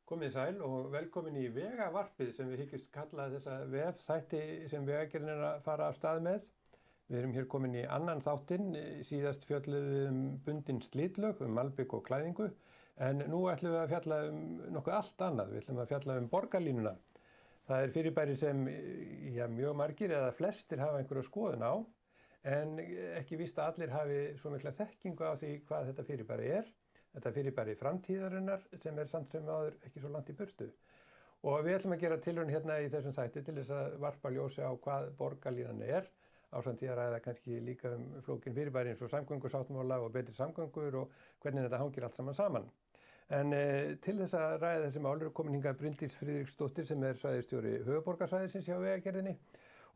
Komið sæl og velkomin í vegavarpið sem við hyggjumst kalla þessa vefþætti sem Vegagerðin er að fara af stað með. Við erum hér komin í annan þáttinn, síðast fjölluðum bundin slitlög, malbik og klæðingu, en nú ætlum við að fjalla nokkuð allt annað. Við ætlum að fjalla borgarlínuna. Það er fyrirbæri sem mjög margir eða flestir hafa einhverja skoðun á, en ekki víst að allir hafi svo mikla þekkingu á því hvað þetta fyrirbæri er. Þetta fyrirbæri framtíðarinnar sem er samt sem áður ekki svo langt í burtu. Og við ætlum að gera tilraun hérna í þessum þætti til þess að varpa ljósi á hvað borgarlínan er, ásamt því að ræða kannski líka flókin fyrirbæri eins og samgöngusáttmála og betri samgöngur og hvernig þetta hangir allt saman. En til þess að ræða þessi mál eru komin hingað Bryndís Friðriksdóttir sem er svæðisstjóri höfuðborgarsvæðisins hjá Vegagerðinni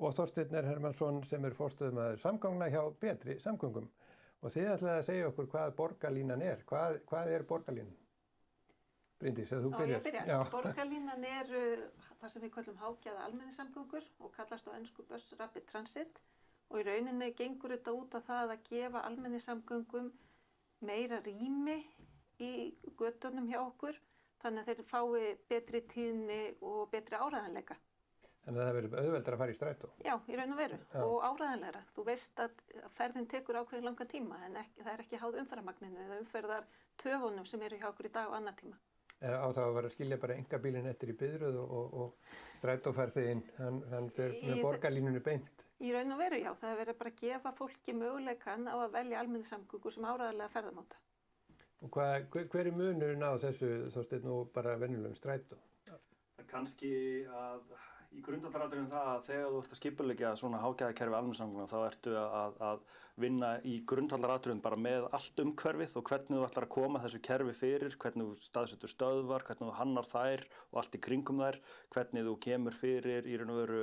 og Þorsteinn R. Hermannsson sem er forstöðumaður samgangna hjá Betri samgöngum. Og þið ætlaði að segja okkur hvað borgarlínan er. Hvað er borgarlínan? Bryndís, þú byrjar. Ég byrja. Borgarlínan er það sem við kallum hágæða almenningssamgöngur og kallast á ensku Bus Rapid Transit og í rauninni gengur þetta út á það að gefa almenningssamgöngum meira rými í götunum hjá okkur þannig að þeir fái betri tíðni og betri áreiðanleika. Þannig að það verður auðveldara að fara í strætó? Já, í raun og veru og áreiðanlegra. Þú veist að ferðin tekur ákveðin langan tíma en það er ekki háð umferðarmagninu eða umferðartöfunum sem eru hjá okkur í dag og annar tíma. Á það að vera að skilja bara einkabílinn eftir í biðröð og strætófarþeginn, hann fer með borgarlínunni beint? Í raun og veru, já. Það er verið bara að gefa fólki möguleikann á að velja almenningssamgöngur sem áreiðanlega ferðamáta. Og hver er munurinn á þessu Þorsteinn nú bara venjulegum strætó? Kannski að í grundvallaratriðum það að þegar þú ert að skipuleggja svona hágæðakerfi almenningssamgangna þá ertu að vinna í grundvallaratriðum bara með allt umhverfið og hvernig þú ætlar að koma þessu kerfi fyrir, hvernig þú staðsetur stöðvar, hvernig þú hannar þær og allt í kringum þær, hvernig þú kemur fyrir í raun og veru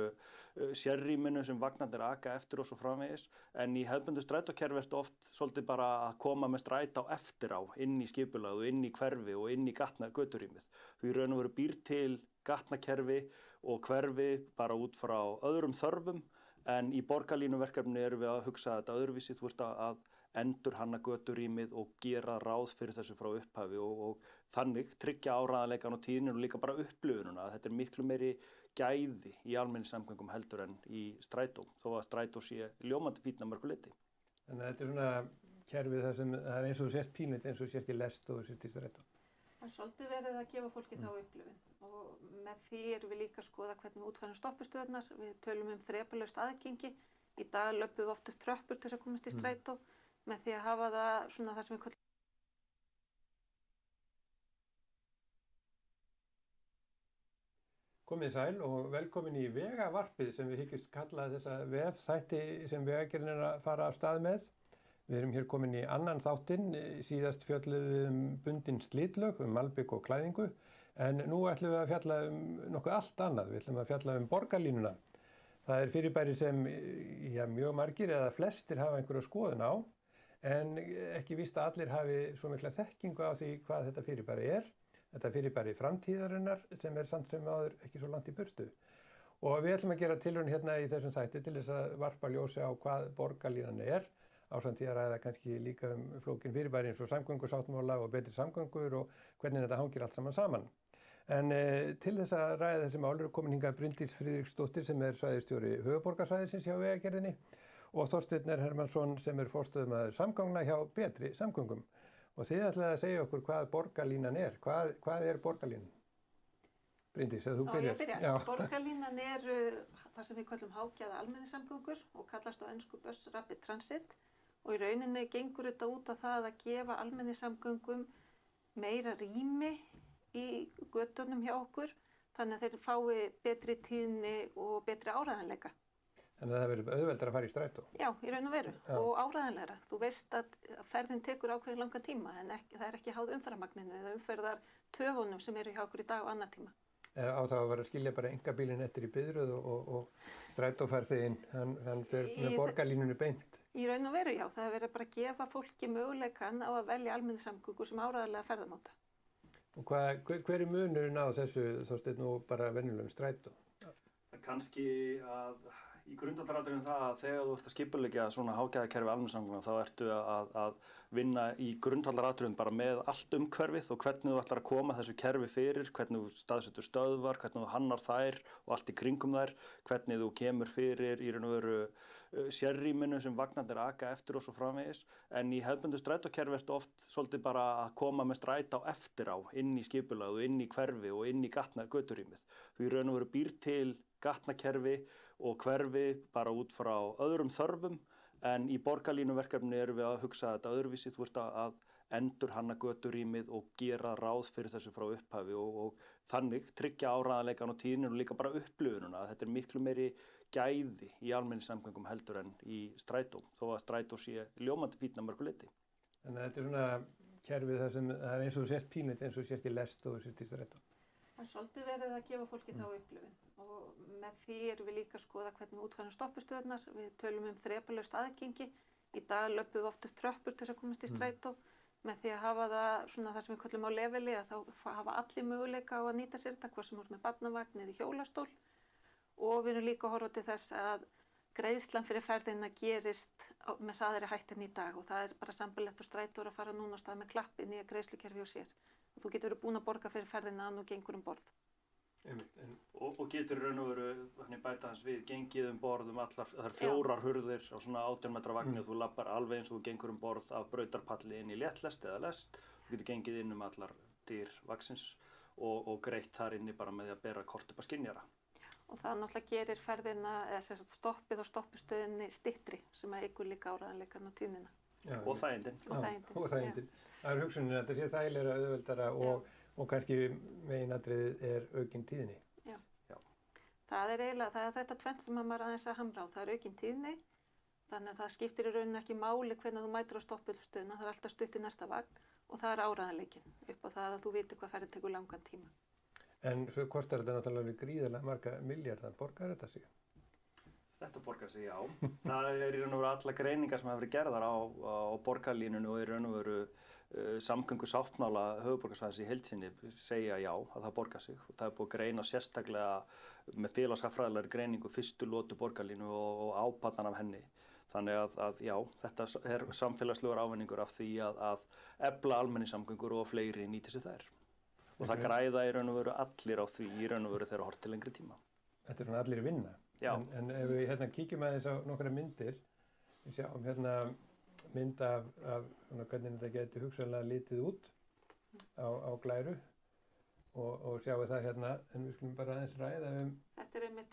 sérrýminu sem vagnarnir aka eftir og svo framvegis. En í hefðbundnu strætókerfi ertu oft svolítið bara að koma með strætó eftir á, inn í skipulagið og inn í hverfi og inn í göturýmið. Þú í raun og veru býr til gatnakerfi og hverfi bara út frá öðrum þörfum en í borgarlínuverkefni erum við að hugsa þetta öðruvísi, þú ert að endurhanna göturýmið og gera ráð fyrir þessu frá upphafi og þannig tryggja áreiðanleikann og tíðnina og líka bara upplifunina að þetta er miklu meiri gæði í almenningssamgöngum heldur en í strætó, þó að strætó sé ljómandi fínn að mörgu leyti. Þannig að þetta er svona kerfið þar sem það er eins og þú sést pínuð eins og þú sést í lest og þú sést í strætó. Það er svolítið verið að gefa fólki þá upplifun og með því erum við líka að skoða hvernig við útfærum stoppistöðnar. Við tölum þrepalaust aðgengi. Í dag löpum við oft upp tröppur til þess að komast í strætó með því að hafa það svona það sem við kallum. Komið sæl og velkomin í vegavarpið sem við hyggjumst kalla þessa vefþætti sem Vegagerðin er að fara af stað með. Við erum hér komin í annan þáttinn, síðast fjölluðum bundin slitlög, malbik og klæðingu, en nú ætlum við að fjalla nokkuð allt annað. Við ætlum að fjalla borgarlínuna. Það er fyrirbæri sem mjög margir eða flestir hafa einhverja skoðun á, en ekki víst að allir hafi svo mikla þekkingu á því hvað þetta fyrirbæri er. Þetta fyrirbæri framtíðarinnar sem er samt sem áður ekki svo langt í burtu. Og við ætlum að gera tilraun hérna í þessum þætti til þess að varpa ljósi á hvað borgarlínan er, ásamt því að ræða kannski líka flókin fyrirbæri eins og samgöngusáttmála og betri samgöngur og hvernig þetta hangir allt saman. En til þess að ræða þessi mál eru komin hingað Bryndís Friðriksdóttir sem er svæðisstjóri höfuðborgarsvæðisins hjá Vegagerðinni og Þorsteinn R. Hermannsson sem er forstöðumaður samgangna hjá Betri samgöngum. Og þið ætlaði að segja okkur hvað borgarlínan er. Hvað er borgarlínan? Bryndís, þú byrjar. Ég byrja. Borgarlínan er það sem við kallum hágæða almenningssamgöngur og kallast á ensku Bus Rapid Transit. Og í rauninni gengur þetta út á það að gefa almenningssamgöngum meira rými í götunum hjá okkur þannig að þeir fái betri tíðni og betri áreiðanleika. Þannig að það verður auðveldara að fara í strætó? Já, í raun og veru og áreiðanlegra. Þú veist að ferðin tekur ákveðin langan tíma en það er ekki háð umferðarmagninu eða umferðartöfunum sem eru hjá okkur í dag og annar tíma. Á það að vera að skilja bara einkabílinn eftir í biðröð og strætófarþeginn, hann fer með borgarlínunni beint? Í raun og veru, já. Það er verið bara að gefa fólki möguleikann á að velja almenningssamgöngur sem áreiðanlega ferðamáta. Og hver er munurinn á þessu Þorsteinn nú bara venjulegum strætó? Kannski að í grundvallaratriðum það að þegar þú ert að skipuleggja svona hágæðakerfi almenningssamgangna þá ertu að vinna í grundvallaratriðum bara með allt umhverfið og hvernig þú ætlar að koma þessu kerfi fyrir, hvernig þú staðsetur stöðvar, hvernig þú hannar þær og allt í kringum þær, hvernig þú kemur fyrir í raun og veru sérrýminu sem vagnarnir aka eftir og svo framvegis. En í hefðbundnu strætókerfi ertu oft svolítið bara að koma með strætó eftir á, inn í skipulag og inn í hverfi og inn í göturýmið. Þú í raun og veru býr til gatnakerfi og hverfi bara út frá öðrum þörfum, en í borgarlínuverkefni erum við að hugsa þetta öðruvísi. Þú ert að endurhanna göturýmið og gera ráð fyrir þessu frá upphafi og þannig tryggja áreiðanleikann og tíðnina og líka bara upplifunina. Þetta er miklu meiri gæði í almenningssamgöngum heldur en í strætó, þó að strætó sé ljómandi fínn að mörgu leyti. Þannig að þetta er svona kerfið þar sem það er eins og þú sést pínlegt eins og þú sést í lest og þú sést í strætó. Það er svolítið verið að gefa fólki þá upplifun og með því erum við líka að skoða hvernig við útfærum stoppistöðurnar. Við tölum þrepalaust aðgengi. Í dag löpum við oft upp tröppur til þess að komast í strætó. Með því að hafa það svona það sem við köllum á leveli að þá hafa allir möguleika á að nýta sér þetta, hvort sem voru með barnavagn eða hjólastól. Og við erum líka að horfa til þess að greiðslan fyrir ferðina gerist með hraðari hætti en í dag og það er bara sambærilegt og strætó að fara núna á stað með klapp inn í greiðslukerfi og sér. Og þú getur verið búin að borga fyrir ferðina að nú gengur borð. Og getur raun og veru, þannig bæta hans við, gengið borð allar, það er 4 hurðir á svona 18 metra vagni og þú lappar alveg eins og þú gengur borð af brautarpalli inn í léttlest eða lest. Þú getur gengið inn allar dyr vagsins og greitt þar inni bara með því að bera kort upp að skynjara. Og það náttúrulega gerir ferðina, eða sem sagt stoppið og stoppistöðinni styttri sem að eykur líka áreiðanleikann og tíðnina. Og þægindin. Og þægindin. Það er hugsunin að þetta sé þægilegra, auðveldara og kannski meginatriðið er aukin tíðni. Já. Það er þetta tvennt sem maður aðeins að hamra á. Það er aukin tíðni, þannig að það skiptir í rauninni ekki máli hvernig þú mætir á stoppistöðina. Það er alltaf stutt í næsta vagn og það er áreiðanleikinn upp á það að þú viti hvað ferðin tekur langan tíma. En svo kostar þetta náttúrulega gríðarlega marga milljarða. Borgar þetta sig? Þetta borgar sig, já. Það er í raun og veru alla greiningar sem hafa verið gerðar á borgarlínunni og í raun og veru samgöngusáttmála höfuðborgarsvæðisins í heild sinni segja já, að það borgar sig. Og það er búið að greina sérstaklega með félagshagfræðilegri greiningu fyrstu lotu borgarlínu og ábatan af henni. Þannig að já, þetta er samfélagslegur ávinningur af því að efla almenningssamgöngur og fleiri nýti sér þær. Og það græða í raun og veru allir á því í raun og veru þegar horft til lengri tíma. Þetta er svona allir vinna. Já. En ef við kíkjum aðeins á nokkra myndir, við sjáum mynd af svona hvernig þetta geti hugsanlega litið út á glæru og sjáum það en við skulum bara aðeins ræða Þetta er einmitt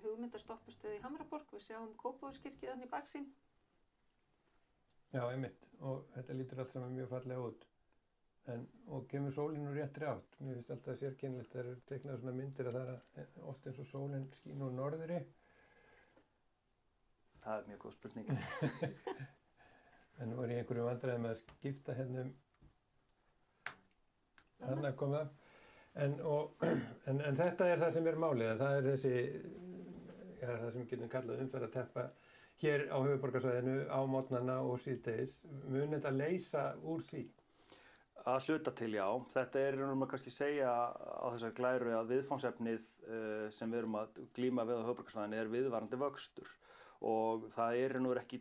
hugmyndarstoppistöð í Hamraborg, við sjáum Kópavogskirkju þarna í baksýn. Já, einmitt, og þetta lítur allt saman mjög fallega út. Og kemur sólinn úr réttri átt. Mér finnst alltaf sérkennilegt þegar það teiknaður svona myndir að það er oft eins og sólinn skín úr norðri. Það er mjög góð spurning. En nú er ég einhverju vandræðum að skipta þarna kom það. En þetta er það sem er málið. Það er það sem getum kallað umferðarteppa hér á höfuðborgarsvæðinu á morgnana og síðdegis. Mun þetta leysa úr því? Að hluta til, já. Þetta er maður kannski segja á þessar glæru að viðfangsefnið sem við erum að glíma við á höfuðborgarsvæðinu er viðvarandi vöxtur. Og það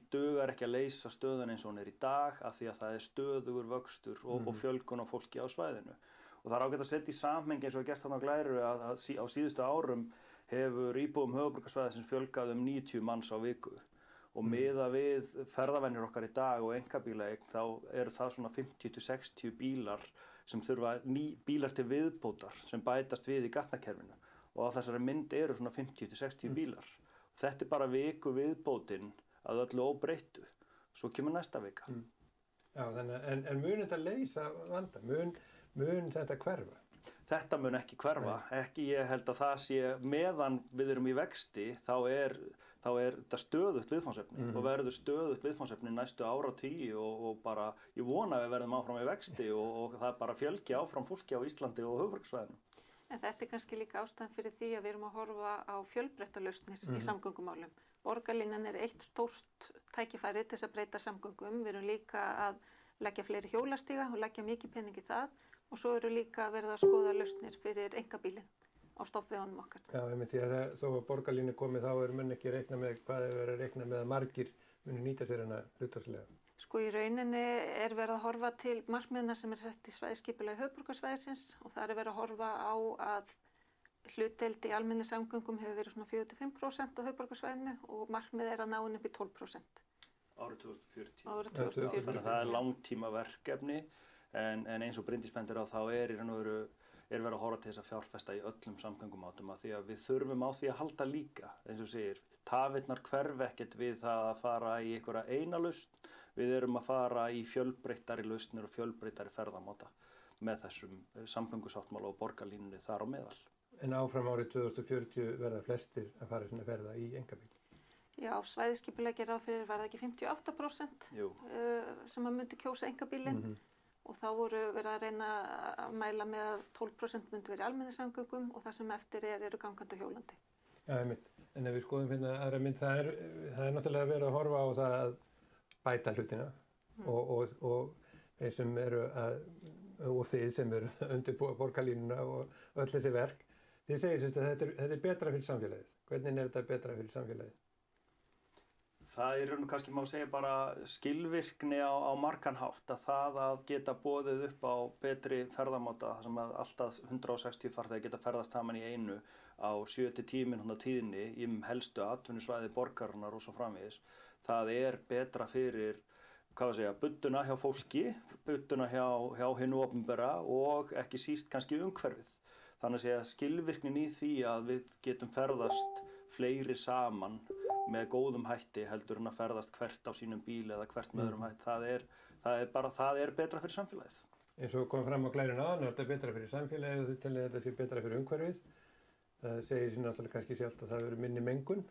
dugar ekki að leysa stöðuna eins og hún er í dag af því að það er stöðugur vöxtur og fjölgun á fólki á svæðinu. Og það er ágætt að setja í samhengi eins og gert þarna á glæru að á síðustu árum hefur íbúum höfuðborgarsvæðisins fjölgað 90 manns á viku. Og miðað við ferðavenjur okkar í dag og einkabílaeign þá eru það svona 50-60 bílar sem þurfa bílar til viðbótar sem bætast við í gatnakerfinu. Og á þessari mynd eru svona 50-60 bílar. Þetta er bara viku viðbótin að öllu óbreyttu. Svo kemur næsta vika. Já, en mun þetta leysa vanda? Mun þetta hverfa? Þetta mun ekki hverfa. Ekki ég held að það sé meðan við erum í vexti þá er þetta stöðugt viðfangsefni og verður stöðugt viðfangsefni næstu áratugi og bara ég vona að við verðum áfram í vexti og það er bara fjölgi áfram fólki á Íslandi og höfuðborgarsvæðinu. En þetta er kannski líka ástæðan fyrir því að við erum að horfa á fjölbreyttalausnir í samgöngumálum. Borgarlínan er eitt stórt tækifæri til þess að breyta samgöngum. Við erum líka að leggja fleiri hjólastíga og leggja mikið pening í það og svo eru líka verið að skoða lausnir fyrir einkabílinn. á stofnvegunum okkar. Já, einmitt því að þó að borgarlínu komi þá menn ekki að reikna með hvað er verið að reikna með að margir muni nýta sér hana hlutfallslega. Sko í rauninni er verið að horfa til markmiðina sem sett í svæðisskipulagi höfuðborgarsvæðisins og það er verið að horfa á að hlutdeild í almenningssamgöngum hefur verið svona 4-5% á höfuðborgarsvæðinu og markmið er að ná henni upp í 12%. Árið 2040. Árið 2040. Þannig að það er langtíma verkefni en eins og Bryndís bendir á þá er í raun og veru verið að horfa til þess að fjárfesta í öllum samgöngumátum af því að við þurfum á því að halda líka, eins og segir, tafirnar hverfa ekkert við það að fara í einhverja eina lausn, við erum að fara í fjölbreyttari lausnir og fjölbreyttari ferðamáta með þessum samgöngusáttmála og borgarlínunni þar á meðal. En áfram árið 2040 verða flestir að fara svona ferða í einkabíl. Já, svæðisskipulagi gerir ráð fyrir var það ekki 58% sem að myndi kjósa einkabílinn. Og þá voru verið að reyna að mæla með að 12% myndi verið í almenningssamgöngum og það sem eftir eru gangandi og hjólandi. Já, einmitt. En ef við skoðum hérna aðra mynd, það er náttúrulega verið að horfa á það að bæta hlutina og þeir sem eru og þið sem eru undir borgarlínuna og öll þessi verk, þið segir að þetta er betra fyrir samfélagið. Hvernig er þetta betra fyrir samfélagið? Það er kannski má segja bara skilvirkni á margan hátt að það að geta boðið upp á betri ferðamáta þar sem að alltaf 160 farþegar geta ferðast saman í einu á 7-10 mínútna tíðni í helstu atvinnusvæði borgarinnar og svo framvegis. Það er betra fyrir budduna hjá fólki, budduna hjá hinu opinbera og ekki síst kannski umhverfið. Þannig að skilvirknin í því að við getum ferðast fleiri saman með góðum hætti heldur en að ferðast hvert á sínum bíl eða hvert með öðrum hætti. Það er betra fyrir samfélagið. Eins og kom fram á glærun áðan, þetta er betra fyrir samfélagið og þau telja þetta sé betra fyrir umhverfið. Það segir sér náttúrulega kannski sjálft að það verður minni mengun.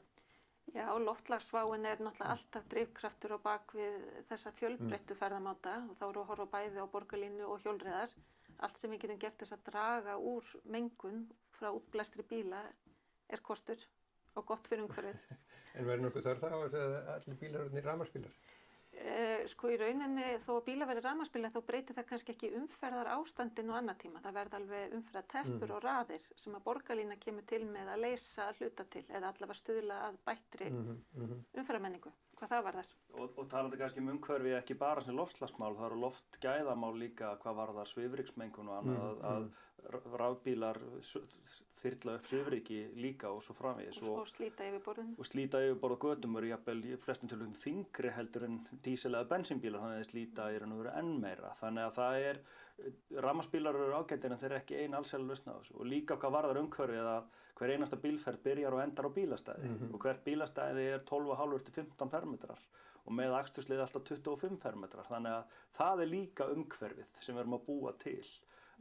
Já, loftslagsváin er náttúrulega alltaf drifkraftur á bak við þessa fjölbreyttu ferðamáta og þá eru að horfa bæði á borgarlínu og hjólreiðar. Allt sem við getum gert þess að draga úr mengun frá útblæstri bíla er kostur og gott fyrir umhverfið. En verður nokkuð þörf þá að allir bílar eru rafmagnsbílar? Sko í rauninni þó að bílar verði rafmagnsbílar þá breytir það kannski ekki umferðar ástandinu á annar tíma. Það verða alveg umferðarteppur og raðir sem að borgarlína kemur til með að leysa hluta til eða allavega stuðla að bættri umferðarmenningu. Hvað það varðar. Og talandi kannski umhverfi ekki bara sem loftslagsmál, það eru loftgæðamál líka hvað varðar svifryksmengun og annað að rafbílar þyrla upp svifryki líka og svo framvegis. Og slíta yfirborðin. Og slíta yfirborð á götum eru jafnvel í flestum tilfellum þyngri heldur en dísil eða bensínbílar, þannig að slíta í raun og veru enn meira. Þannig að það er, rafmagnsbílar eru ágætir en þeir eru ekki ein alsæla lausn á þessu. Og líka hvað varðar umhverfið að hver einasta bílferð byrjar og endar á bílastæði og hvert bílastæði er 12,5-15 fermetrar og með aksturslið alltaf 25 fermetrar. Þannig að það er líka umhverfið sem við erum að búa til.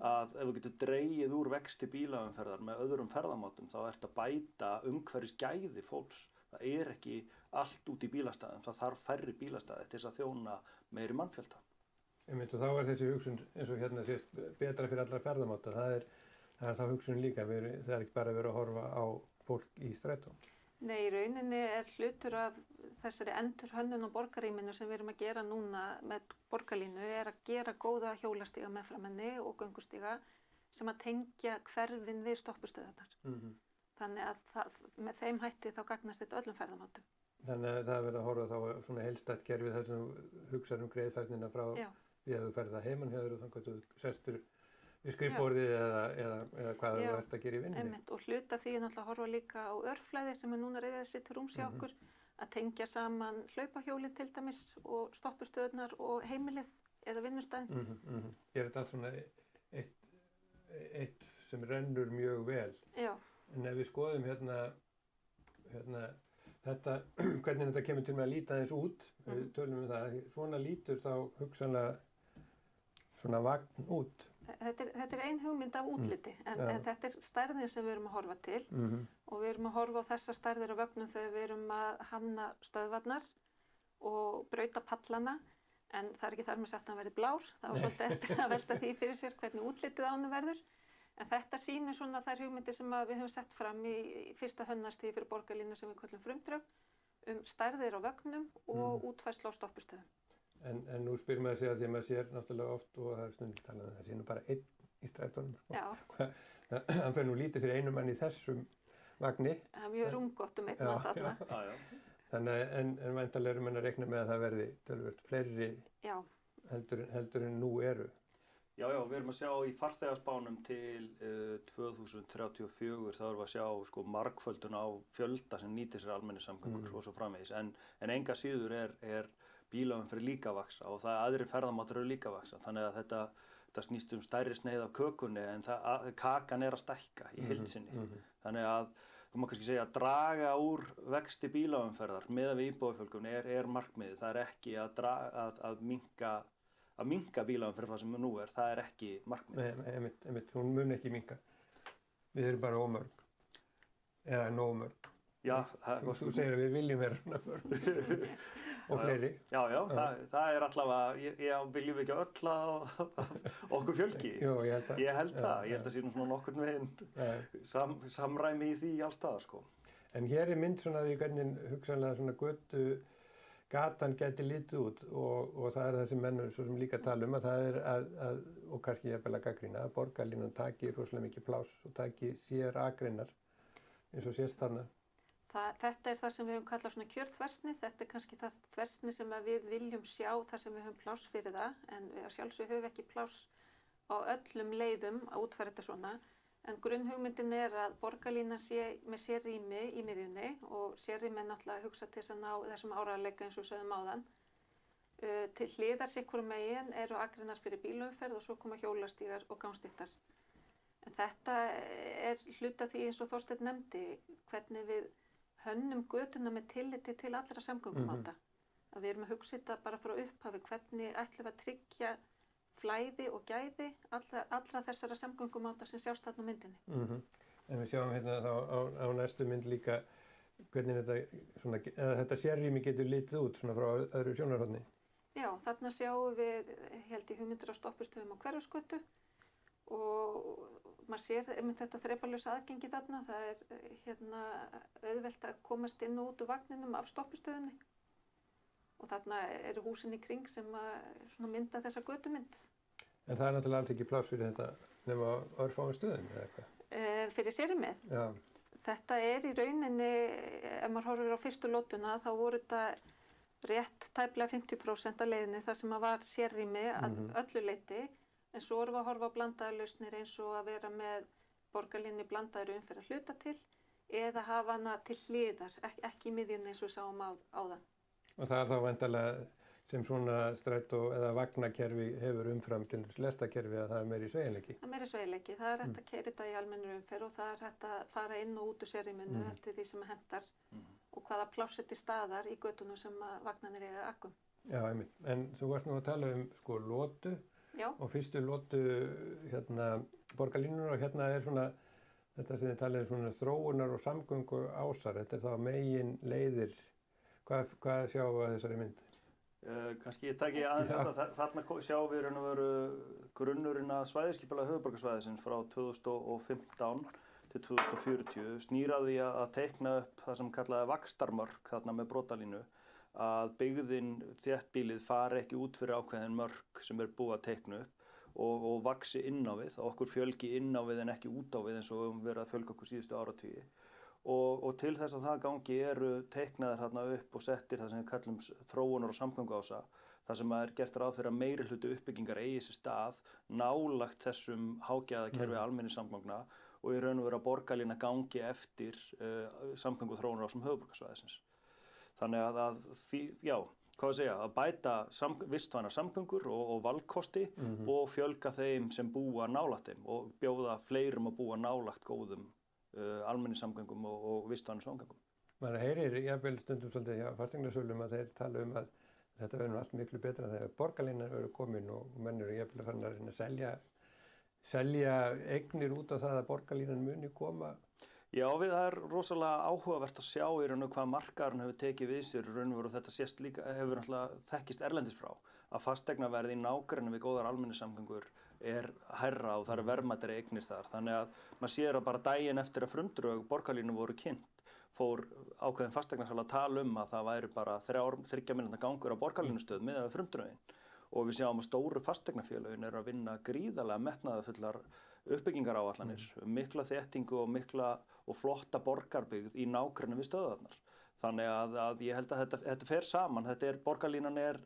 Að ef við getum dregið úr vexti bílaumferðar með öðrum ferðamátum þá ertu að bæta umhverfisgæði fólks. Það er ekki allt út í bílastæðum, það þarf færri bílastæði til þess að þjóna meiri mannfjölda. Og þá er þessi hugsun eins og hérna sést betra fyrir allra ferðamáta. Það er þá hugsun líka, það er ekki bara verið að horfa á fólk í strætó. Nei, í rauninni er hlutur af þessari endurhönnun og borgarrýminu sem við erum að gera núna með borgarlínu er að gera góða hjólastíga meðfram henni og göngustíga sem að tengja hverfin við stoppustöðarnar. Þannig að með þeim hætti þá gagnast þetta öllum ferðamátum. Þannig að það verður að horfa þá svona heildstætt kerfi þar sem þú hugsar greiðfærnina frá því að þú ferð það heiman hjá þér og þannig að þú sestur við skrifborðið eða hvað þú ert að gera í vinnunni. Og hluta því er náttúrulega að horfa líka á örflæði sem er núna reyðið sér til rúms hjá okkur að tengja saman hlaupahjólið til dæmis og stoppustöðurnar og heimilið eða vinnustæðin. Ég þetta allt svona eitt sem rennur mjög vel. Já. En ef við skoðum hérna þetta, hvernig þetta kemur til með að líta þess út, við tölum það, svona lítur þá hugsanlega svona vagn út. Þetta er ein hugmynd af útliti, en þetta er stærðin sem við erum að horfa til og við erum að horfa á þessar stærðir á vögnum þegar við erum að hanna stöðvarnar og brauta pallana, en það er ekki þar með sagt að hann verði blár, það var svolítið eftir að velta því fyrir sér hvernig útlitið á hann verður, en þetta sýnir svona þær hugmyndir sem við höfum sett fram í fyrsta hönnastíði fyrir borgarlínu sem við köllum frumdrög stærðir á vögnum og útfærslu á stoppustöðum. En nú spyr maður sig að því að maður sér náttúrulega oft og það er stundum talað það sé nú bara í strætónum. Já. Hann fer nú lítið fyrir einum mann í þessum vagni. Það er mjög rúmgott einn mann þarna. Já. Þannig en væntanlega erum að reikna með að það verði töluvert fleiri heldur en nú eru. Já, við erum að sjá í farþegaspánum til 2034 þá erum við að sjá sko margföldun á fjölda sem nýtir sér almenningssamgöngur og svo framvegis. En enga síður er bílaumferð líka að vaxa og það aðrir ferðamátar eru líka að vaxa. Þannig að þetta snýst stærri sneið af kökunni en kakan er að stækka í heild sinni. Þannig að þú má kannski segja að draga úr vexti bílaumferðar miðað við íbúafjölgun er markmiðið. Það er ekki að minnka bílaumferð frá sem nú það er ekki markmiðið. Nei, einmitt, hún mun ekki minnka. Við erum bara ómörg. Eða nómörg. Já. Þú segir að við viljum vera svona mörg. Og fleiri. Já, það er allavega, viljum við ekki öll að okkur fjölgi? Jú, ég held það. Ég held að sé nú svona nokkurn veginn samræmi í því alls staðar, sko. En hér er mynd svona því hvernig hugsanlega svona gatan gæti litið út og það er það sem menn svo sem líka tala um að það er og kannski jafnvel að gagnrýna að borgarlínan taki rosalega mikið pláss og taki sér akreinar eins og sést þarna. Þetta er það sem við höfum kallað svona kjörþversni. Þetta er kannski það þversni sem við viljum sjá þar sem við höfum pláss fyrir það en við sjálfsög höfum ekki pláss á öllum leiðum að útfæra þetta svona. En grunnhugmyndin er að borgarlínan sé með sérrými í miðjunni og sérrými er náttúrulega hugsa til þess að ná þessum áreiðanleika eins og sögðum áðan. Til hliðar sér hvorum megin eru akreinar fyrir bílaumferð og svo koma hjólastígar og gangstéttar. En þetta er hluti af því eins og Þorsteinn nefndi, hvernig við hönnum götuna með tilliti til allra samgöngumáta. Að við erum að hugsa þetta bara frá upphafi, hvernig ætlum við að tryggja flæði og gæði allra þessara samgöngumáta sem sjást þarna á myndinni. En við sjáum hérna þá á næstu mynd líka hvernig þetta sérrými getur litið út svona frá öðru sjónarhorni. Já, þarna sjáum við held í hugmyndir á stoppustöðum á Hverfisgötu og maður sér einmitt þetta þrepalausa aðgengi þarna. Það er auðvelt að komast inn og út úr vagninum af stoppustöðinni. Og þarna eru húsin í kring sem mynda þessa götumynd. En það er náttúrulega alls ekki pláss fyrir þetta nema örfáum stöðum eða eitthvað? Fyrir sérrýmið? Já. Þetta er í rauninni, ef maður horfir á fyrstu lótuna, þá voru þetta rétt tæplega 50% af leiðinni þar sem var sérrými að öllu leyti. En svo erum við að horfa á blandaðar lausnir eins og að vera með borgarlínni blandaðar umferð að hluta til eða hafa hana til hliðar, ekki í miðjunni eins og við sáum áðan. Og það er þá væntanlega sem svona strætó eða vagnakerfi hefur umfram til lestakerfi að það er meiri sveigjanleiki. Það er meiri sveigjanleiki. Það er hægt að keyra þetta í almennri umferð og það er hægt að fara inn og út úr sérrýminu eftir því sem hentar og hvaða pláss er til staðar í götunum sem vagnarnir eiga akkum. Já, einmitt. En þú varst nú að tala um lotu og fyrstu lotu borgarlínunar og hérna er svona þetta sem þið talið svona þróunar og samgöngu ásar. Þetta er þá megin leiðir. Hvað sjáum við að þessari mynd? Kannski ég taki aðeins þetta. Þarna sjáum við raun og veru grunnurinn að svæðisskipulag höfuðborgarsvæðisins frá 2015 til 2040 snýraði að teikna upp það sem kallaði vaxtarmörk þarna með brotalínu að byggðin þéttbýlið fari ekki út fyrir ákveðin mörk sem er búið að teikna upp og vaxi inn á við, að okkur fjölgi inn á við en ekki út á við eins og við höfum verið að fjölga okkur síðustu áratugi. Og til þess að það gangi eru teiknaðir þarna upp og settir það sem við kallum þróunar og samgönguása, þar sem er gert ráð fyrir að meiri hluti uppbyggingar eigi sér stað nálagt þessum hágæðakerfi almenningssamgangna og í raun og veru að borgarlína gangi eftir samgönguþróunar á sem höfuðborgarsvæðisins. Þannig að því, að bæta vistvænar samgöngur og valkosti og fjölga þeim sem búa nálægt þeim og bjóða fleirum að búa nálægt góðum almenningssamgöngum og vistvænum samgöngum. Maður heyrir jafnvel stundum svolítið hjá fasteignasölum að þeir tala um að þetta verður allt miklu betra þegar borgarlínan verður komin og menn eru jafnvel farin að reyna að selja eignir út á það að borgarlínan muni koma. Já, það er rosalega áhugavert að sjá í raun og hvað markaðurinn hefur tekið við sér raun og veru og þetta sést líka hefur náttúrulega þekkist erlendis frá að fasteignaverð í nágrenni við góðar almenningssamgöngur er hærra og það eru verðmætari eignir þar. Þannig að maður sér að bara daginn eftir að frumdrög borgarlínu voru kynnt fór ákveðin fasteignasala að tala um að það væri bara 3 mínútna gangur á borgarlínustöð miðað við frumdrögin og við sjáum að stóru fasteignafélögin eru að vinna gríðarlega metnaðarfullar uppbyggingaráætlanir, mikla þéttingu og mikla og flotta borgarbyggð í nágrenni við stöðvarnar. Þannig að ég held að þetta fer saman, borgarlínan er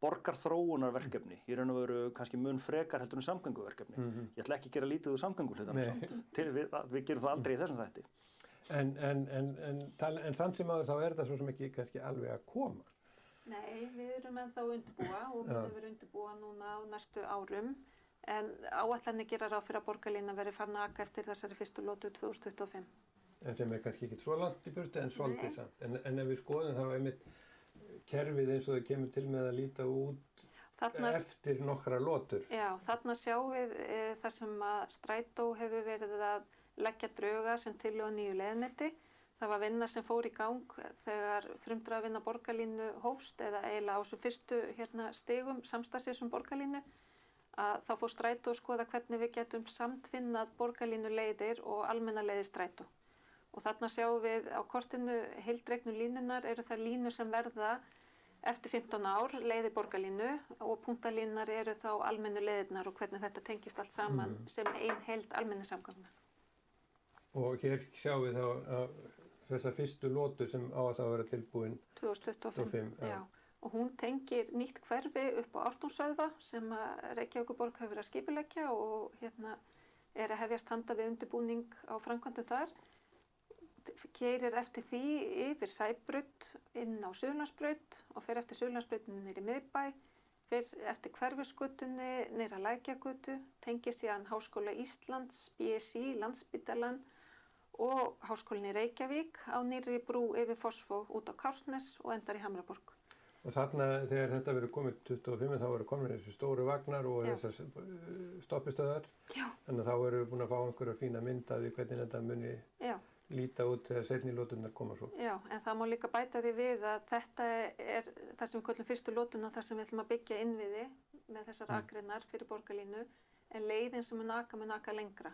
borgarþróunarverkefni, í raun og veru kannski mun frekar heldur en samgönguverkefni. Ég ætla ekki að gera lítið úr samgönguhlutanum samt, við gerum það aldrei í þessum þætti. En samt sem áður þá þetta svo sem ekki kannski alveg að koma. Nei, við erum ennþá að undirbúa og munum vera undirbúa núna á næstu árum. En áætlanir gera ráð fyrir að borgarlínan verði farin að aka eftir þessari fyrstu lotu 2025. En sem kannski ekki svo langt í burtu en svolítið samt. En ef við skoðum þá einmitt kerfið eins og þau kemur til með að líta út eftir nokkra lotur. Já, þarna sjáum við þar sem að Strætó hefur verið að leggja drauga sem tillögu nýju leiðnetti. Það var vinna sem fór í gang þegar frumdraðvinna borgarlínu hófst eða eiginlega á þessu fyrstu stigum samstarfsins borgarlínu. Að þá fór Strætó að skoða hvernig við getum samtvinnað borgarlínu leiðir og almenna leiðir Strætó. Og þarna sjáum við á kortinu heildregnu línunar eru þær línur sem verða eftir 15 ár leiði borgarlínu og punktalínunar eru þá almennu leiðirnar og hvernig þetta tengist allt saman sem ein heild almenningssamgangna. Og hér sjáum við þá þessa fyrstu lotu sem á að það vera tilbúin 2025. Já. Og hún tengir nýtt hverfi upp á Ártúnsstöðva sem Reykjavíkurborg hefur verið að skipuleggja og er að hefjast handa við undirbúning á framkvæmdum þar. Keyrir eftir því yfir Sæbraut inn á Suðurlandsbraut og fer eftir Suðurlandsbrautinni niður í miðbæ, fer eftir Hverfisgötunni niður að Lækjargötu, tengir síðan Háskóla Íslands, BSI, Landspítalann og Háskólinn í Reykjavík á nýrri brú yfir Fossvog út á Kársnes og endar í Hamraborg. Og þarna þegar þetta verður komið 25 þá verður komin þessu stóru vagnar og þessar stoppistöðar. Já. Þannig að þá verður við búin að fá einhverja fína mynd af því hvernig þetta muni líta út þegar seinni loturnar koma svo. Já, en það má líka bæta því við að þetta er það sem við kallum fyrstu lotuna, þar sem við ætlum að byggja innviði með þessar akreinar fyrir borgarlínu, en leiðin sem mun aka lengra.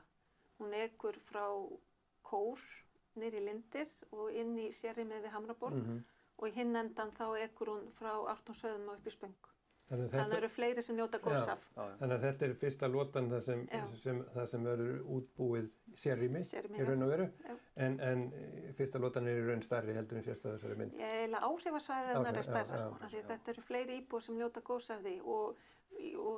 Hún ekur frá Kór niður í Lindir og inn í sérrýmið við Hamraborg og í hinn endan þá ekur hún frá Ártúnsstöðum og upp í Spöng. Þannig að eru fleiri sem njóta góðs af. Þannig að þetta er fyrsta lotan það sem verður útbúið sérrými í raun og veru, en fyrsta lotan er í raun stærri heldur en sérst að þessari mynd. Eiginlega áhrifasvæðið er stærra, því þetta eru fleiri íbúar sem njóta góðs af því og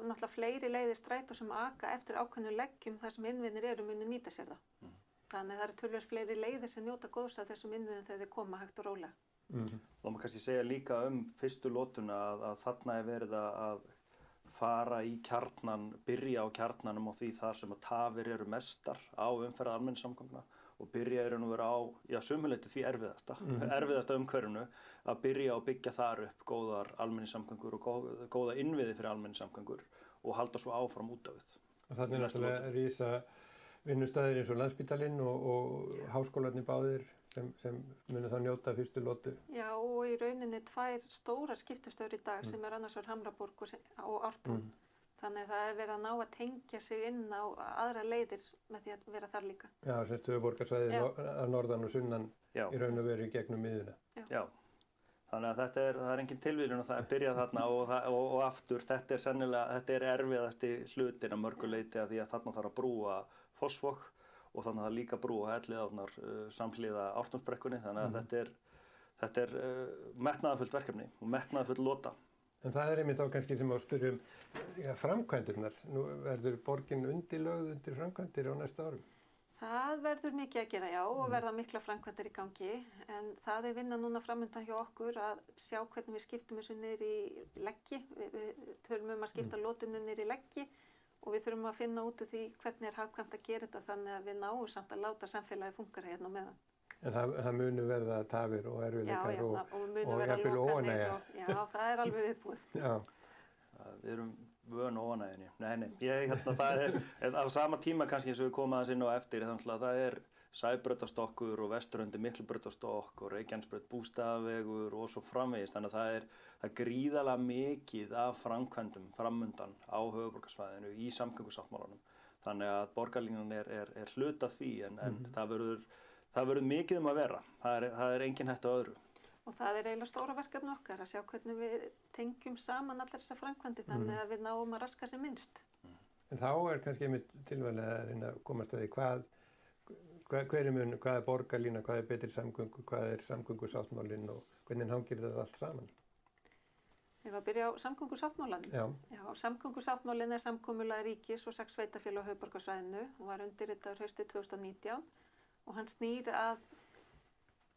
náttúrulega fleiri leiðir Strætó sem aka eftir ákveðnu leggjum þar sem innviðir eru munu nýta sér það. Þannig að það eru töluvert fleiri leiðir sem njóta góðs af þessum innviðum þegar þeir koma hægt og rólega. Þá má kannski segja líka fyrstu lotuna að þarna er verið að fara í kjarnan, byrja á kjarnanum og því þar sem að tafir eru mestar á umferð almenningssamgangna og byrja í raun og veru á, sömuleyti því erfiðasta umhverfinu að byrja að byggja þar upp góðar almenningssamgöngur og góða innviði fyrir almenningssamgöngur og halda svo áfram út af við. Og þannig náttúrulega rísa vinnustæðir eins og Landspítalinn og háskólarnir báðir sem munu þá njóta fyrstu lotu. Já, og í rauninni 2 stórar skiptistöðvar í dag sem er annars vegar Hamraborg og Ártún. Þannig að það er verið að ná að tengja sig inn á aðra leiðir með því að vera þar líka. Já, sem höfuðborgarsvæðið að norðan og sunnan í raun og veru í gegnum miðjuna. Já. Þannig að það er engin tilviljun og það er byrjað þarna og aftur, þetta er erfiðasti hlutin að mörgu leyti að því að þarna þarf að brúa Fossvog og þannig að það líka brúa Elliðaárnar samhliða Ártúnsbrekkunni, þannig að þetta er metnaðarfullt verkefni og metnaðarfull lota. En það er einmitt þá kannski sem að spyrja framkvæmdirnar. Nú verður borgin undirlögð undir framkvæmdir á næsta árum? Það verður mikið að gera, já, og verða mikla framkvæmdir í gangi, en það er vinna núna framundan hjá okkur að sjá hvernig við skiptum þessu niður í leggi. Við tölum að skipta lotinu niður í leggi og við þurfum að finna út úr því hvernig er hagkvæmt að gera þetta þannig að við náum samt að láta samfélagi fungera hérna á meðan. En það munu verða tafir og erfiðleikar og jafnvel óánægja. Já, það er alveg viðbúið. Já. Við erum vön óánægjunni. Það er á sama tíma kannski eins og við komum aðeins inn á eftir, þannig að það er Sæbrautarstokkur og Vesturöndi Miklubrautarstokk og Reykjanesbraut Bústaðavegur og svo framvegis. Þannig að það er gríðarlega mikið af framkvæmdum framundan á höfuðborgarsvæðinu í samgöngusáttmálanum. Þannig að borgarlínan er hluti af því en það verður mikið að vera. Það er engin hætta á öðru. Og það eiginlega stóra verkefni okkar að sjá hvernig við tengjum saman allar þessar framkvæmdir þannig að við náum að raska sem minnst. En þá kannski einmitt tilvalið að reyna að komast að því hvað er borgarlína, hvað er betri samgöngur, hvað er samgöngusáttmálinn og hvernig hangir það allt saman? Ég var að byrja á samgöngusáttmálanum. Já, samgöngusáttmálinn er samkomulag ríkis og 6 sveitarfélög á höfuðborgarsvæðinu og var undirritaður haustið 2019 og hann snýr að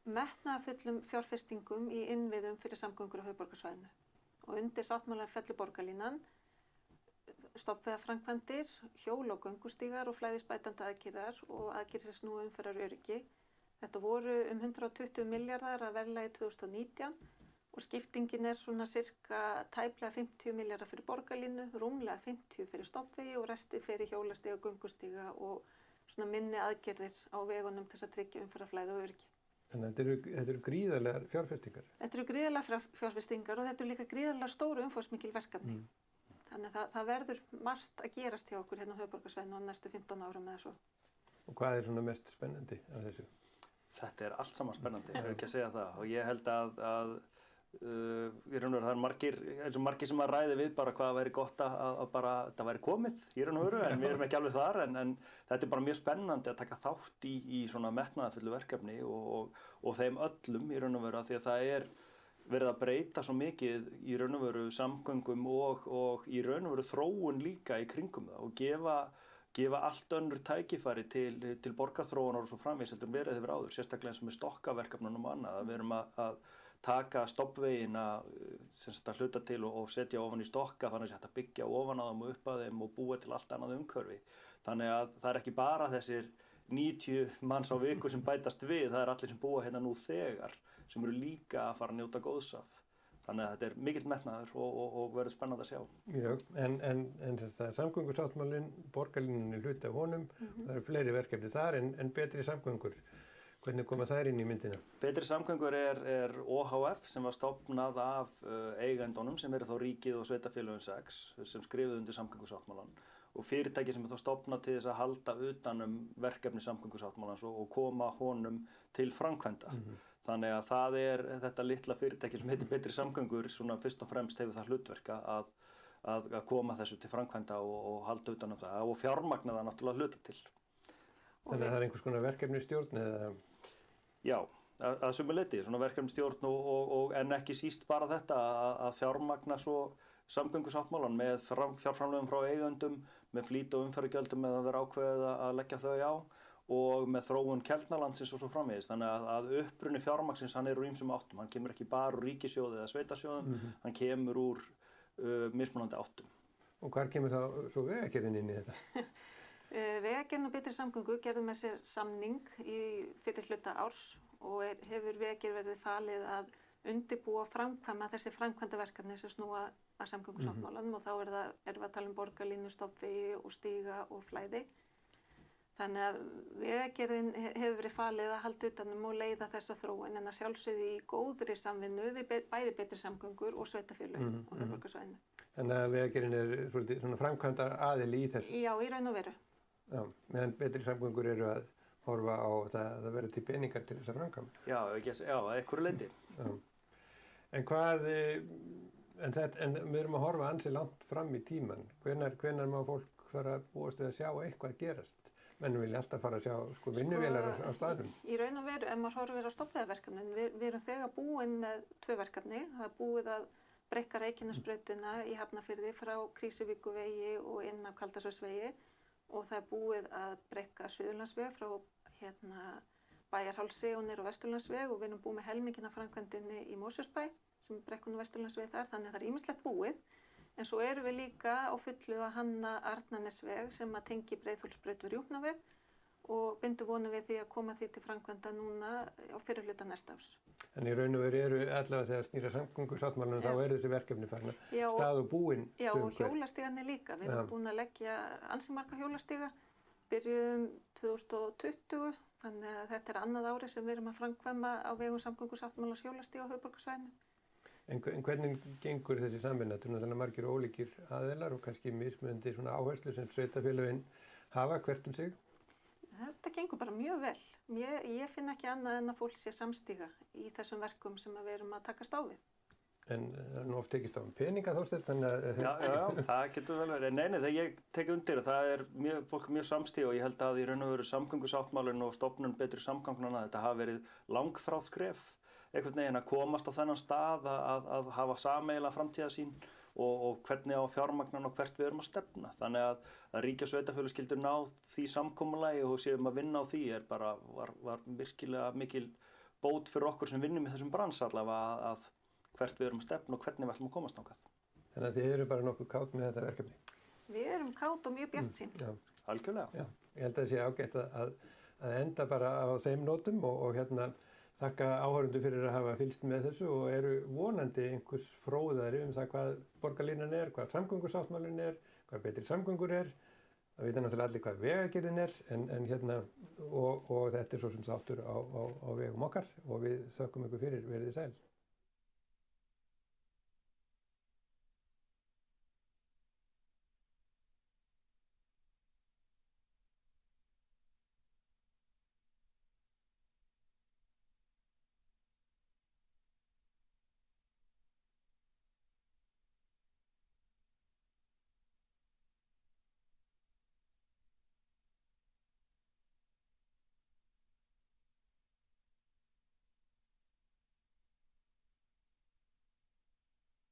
metnaðarfullum fjárfestingum í innviðum fyrir samgöngur á höfuðborgarsvæðinu. Og undir sáttmálann fellur borgarlínan, stofnvegaframkvæmdir, hjól- og göngustígar og flæðisbætandi aðgerðir og aðgerðir sem snúa umferðaröryggi. Þetta voru 120 milljarðar að verðlagi 2019 og skiptingin er svona cirka tæplega 50 milljarðar fyrir borgarlínu, rúmlega 50 fyrir stofnvegi og resti fyrir hjólastíga, göngustíga og svona minni aðgerðir á vegunum til þess að tryggja umferðarflæði og öryggi. Þannig að þetta eru gríðarlegar fjárfestingar? Þetta eru gríðarlega fjárfestingar og þetta eru líka gríðarlega stóru umfangsmikil verkefni. Þannig að það verður margt að gerast hjá okkur hérna á höfuðborgarsvæðinu á næstu 15 árum eða svo. Og hvað er svona mest spennandi af þessu? Þetta er allt saman spennandi, ég vil ekki að segja það. Og ég held að í raun og veru það eru margir sem að ræði við bara hvað væri gott að bara það væri komið í raun og veru en við erum ekki alveg þar en þetta er bara mjög spennandi að taka þátt í svona metnaðarfullu verkefni og þeim öllum í raun og veru því að það er verið að breyta svo mikið í raun og veru samgöngum og í raun og veru þróun líka í kringum það og gefa allt önnur tækifæri til borgarþróunar og svo framvegis heldur en verið hefur áður, sérstaklega eins og með stokkaverkefnunum og annað, að við erum að taka stofnvegina að hluta til og setja ofan í stokka þannig að þetta byggja ofan á þeim og upp að þeim og búa til allt annað umhverfi. Þannig að það er ekki bara þessir 90 manns á viku sem bætast við, það er allir sem búa hérna nú þegar sem eru líka að fara að njóta góðs af. Þannig að þetta er mikill metnaður og verður spennandi að sjá. Mjög, en það er samgöngusáttmálinn, borgarlínan er hluti af honum, það eru fleiri verkefni þar en betri samgöngur. Hvernig koma þær inn í myndina? Betri samgöngur er OHF sem var stofnað af eigendunum sem eru þá ríkið og sveitarfélögin 6 sem skrifuðu undir samgöngusáttmálann og fyrirtæki sem er þá stofnað til þess að halda utan verkefni samgöngusáttmálans og koma honum til framkvæmda. Þannig að það er þetta litla fyrirtæki sem heitir Betri samgöngur svona fyrst og fremst hefur það hlutverk að koma þessu til framkvæmda og halda utan það og fjármagna það náttúrulega hluta til. Þannig að það er einhvers konar verkefnisstjórn eða? Já, að sumu leyti, svona verkefnisstjórn en ekki síst bara þetta að fjármagna svo samgöngusáttmálann með fjárframlögum frá eigendum, með flýt- og umferðargjöldum eða vera ákveðið að leggja þau á og með þróun Keldnalandsins og svo framvegis. Þannig að uppruni fjármagnsins hann er úr ýmsum áttum. Hann kemur ekki bara úr ríkissjóði eða sveitasjóðum, hann kemur úr mismunandi áttum. Og hvar kemur þá svo Vegagerðin inn í þetta? Vegagerðin og Betri samgöngur gerðu með sér samning í fyrir hluta árs og hefur Vegagerð verið falið að undirbúa framkvæma þessi framkvæmdaverkefni sem snúa að samgöngusáttmálanum og þá erum við að tala um borgarlínu, stofnvegi og stíga og flæði. Þannig að Vegagerðin hefur verið falið að halda utanum og leiða þessa þróun en að sjálfsögðu í góðri samvinnu við bæði Betri samgöngur og sveitarfélögin á höfuðborgarsvæðinu. Þannig að Vegagerðin er svolítið svona framkvæmdar aðili í þessu? Já, í raun og veru. Já, meðan Betri samgöngur eru að horfa á það verður til peningar til þess að framkvæma. Já, að einhverju leyti. En en við erum að horfa ansi langt fram í tíman. Hvenær má fólk fara að búast við að sjá eitthvað gerast? Menn vilja alltaf fara að sjá vinnuvélar á staðnum. Í raun og veru, ef maður horfir á stofnvegaverkefnin, við erum þegar búin með 2 verkefni. Það er búið að breikka Reykjanesbrautina í Hafnarfirði frá Krýsuvíkurvegi og inn á Kaldasölsvegi og það er búið að breikka Suðurlandsveg frá Bæjarhálsi og niður á Vesturlandsveg og við erum búið með helmingina framkvæmdinni í Mosfellsbæ sem brekkun á Vesturlandsveg þar, þannig að það er ýmislegt búið. En svo erum við líka á fullu að hanna Arnarnesveg sem að tengi Breiðholtsbraut við Rjúpnaveg og bindum vonum við því að koma því til framkvæmda núna á fyrri hluta næsta árs. En í raun og veru eru allavega þegar snýra samgöngusáttmálanum þá eru þessi verkefni farin að stað og búin. Já, og hjólastígarnir líka. Við erum búin að leggja ansi marga hjólastíga, byrjuðum 2020, þannig að þetta er annað ári sem við erum að framkvæma á vegum samgöngusáttmálans hjólastíga á höfuðborgarsvæðinu. En hvernig gengur þessi samvinna? Þetta er náttúrulega margir ólíkir aðilar og kannski mismunandi svona áherslu sem sveitarfélögin hafa hvert um sig? Þetta gengur bara mjög vel. Ég finn ekki annað en að fólk sé samstíga í þessum verkum sem við erum að takast á við. En nú oft tekist á peninga Þorsteinn, þannig að... Já, það getur vel verið. Nei, þegar ég tek undir það fólk er mjög samstíga og ég held að í raun og veru samgöngusáttmálinn og stofnun betri samgangna þetta hafi verið langþráð skref einhvern veginn að komast á þennan stað að hafa sameiginlega framtíðarsýn og hvernig á fjármagnan og hvert við erum að stefna. Þannig að ríki og sveitarfélög skyldu ná því samkomulagi og séum að vinna á því var virkilega mikil bót fyrir okkur sem vinnum í þessum brans allavega að hvert við erum að stefna og hvernig við ætlum að komast þangað. Þannig að þið eru bara nokkuð kátt með þetta verkefni. Við erum kátt og mjög bjartsýn. Já. Algjörlega. Já, ég held að það sé ágætt að enda bara á þeim nótum og þakka áhorfendur fyrir að hafa fylgst með þessu og eru vonandi einhvers fróðari það hvað borgarlínan hvað samgöngusáttmálinn hvað betri samgöngur Það vita náttúrulega allir hvað Vegagerðin en og þetta svo sem þáttur á vegum okkar og við þökkum ykkur fyrir, verið þið sæl.